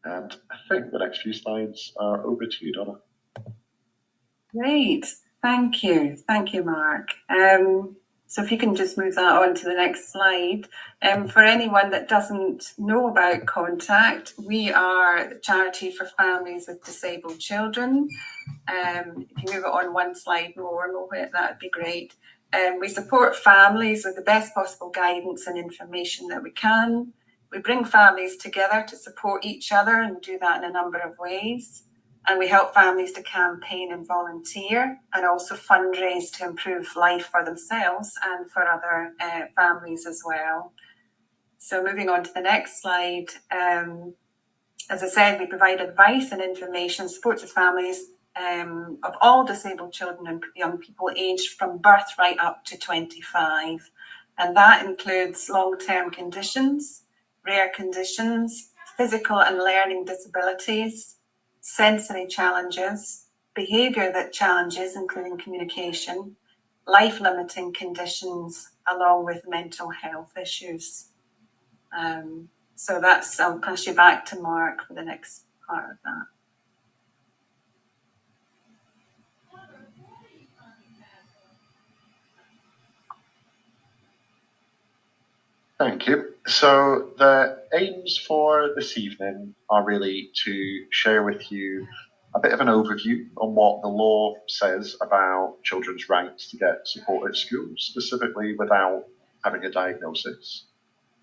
And I think the next few slides are over to you, Donna. Great, thank you, Mark. So if you can just move that on to the next slide. For anyone that doesn't know about Contact, we are the charity for families with disabled children. If you move it on one slide more, Mohit, that would be great. We support families with the best possible guidance and information that we can. We bring families together to support each other and do that in a number of ways. And we help families to campaign and volunteer, and also fundraise to improve life for themselves and for other families as well. So moving on to the next slide. As I said, we provide advice and information, support to families of all disabled children and young people aged from birth right up to 25. And that includes long-term conditions, rare conditions, physical and learning disabilities, sensory challenges, behaviour that challenges, including communication, life-limiting conditions, along with mental health issues. So I'll pass you back to Mark for the next part of that. Thank you. So the aims for this evening are really to share with you a bit of an overview on what the law says about children's rights to get support at school, specifically without having a diagnosis.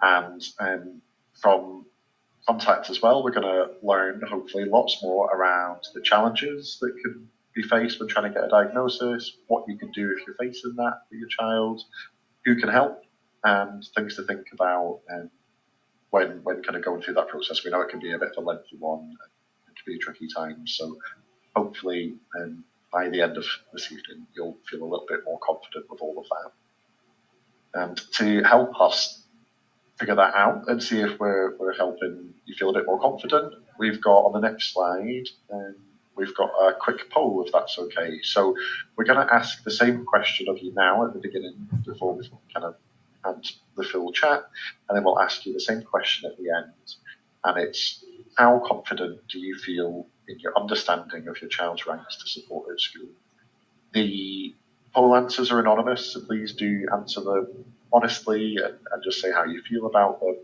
And from Contact as well, we're going to learn hopefully lots more around the challenges that could be faced when trying to get a diagnosis, what you can do if you're facing that for your child, who can help, and things to think about when kind of going through that process. We know it can be a bit of a lengthy one, it can be a tricky time, so hopefully by the end of this evening you'll feel a little bit more confident with all of that. And to help us figure that out and see if we're helping you feel a bit more confident, we've got on the next slide we've got a quick poll, if that's okay. So we're going to ask the same question of you now at the beginning before we kind of and the full chat, and then we'll ask you the same question at the end, and it's: how confident do you feel in your understanding of your child's rights to support at school? The poll answers are anonymous, so please do answer them honestly and just say how you feel about them,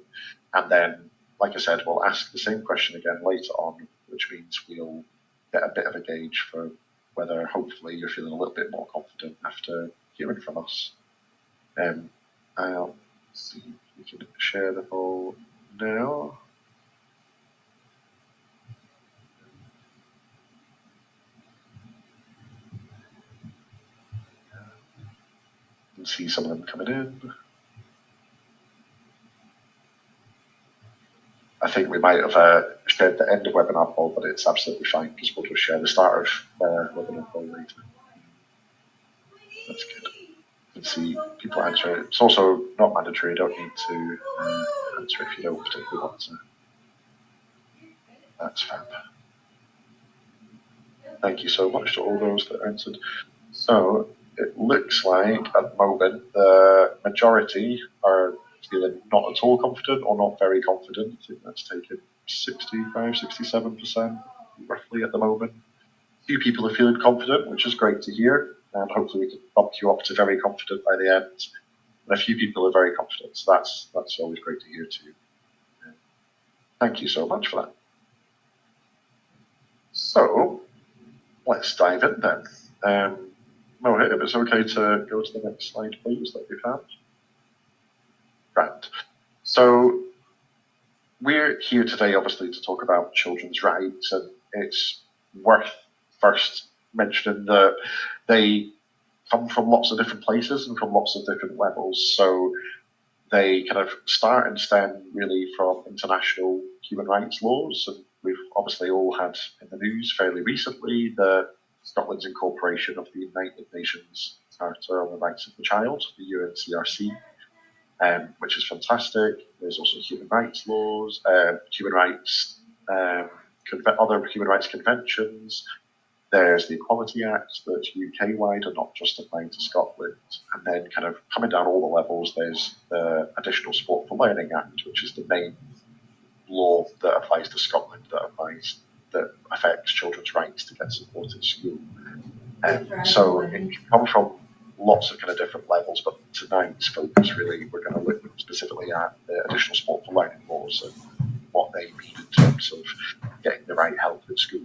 and then, like I said, we'll ask the same question again later on, which means we'll get a bit of a gauge for whether hopefully you're feeling a little bit more confident after hearing from us. I'll see if we can share the poll now. You can see some of them coming in. I think we might have shared the end of webinar poll, but it's absolutely fine because we'll just share the start of webinar poll later. That's good. You can see people answer it. It's also not mandatory. You don't need to answer if you don't particularly want to. That's fab. Thank you so much to all those that answered. So it looks like at the moment the majority are feeling not at all confident or not very confident. I think that's taken 65, 67% roughly at the moment. A few people are feeling confident, which is great to hear, and hopefully we can bump you up to very confident by the end. And a few people are very confident, so that's always great to hear too. Thank you so much for that. So let's dive in then. Mohit, if it's okay to go to the next slide, please, that we found. Grand. So we're here today, obviously, to talk about children's rights, and it's worth first mentioning that they come from lots of different places and from lots of different levels. So they kind of start and stem really from international human rights laws, and we've obviously all had in the news fairly recently the Scotland's incorporation of the United Nations Charter on the Rights of the Child, the UNCRC, which is fantastic. There's also human rights laws, human rights, other human rights conventions. There's the Equality Act that's UK-wide and not just applying to Scotland. And then kind of coming down all the levels, there's the Additional Support for Learning Act, which is the main law that applies to Scotland that recognised that affects children's rights to get support at school. So it can come from lots of kind of different levels, but tonight's focus really, we're going to look specifically at the additional support for learning laws and what they mean in terms of getting the right help at school.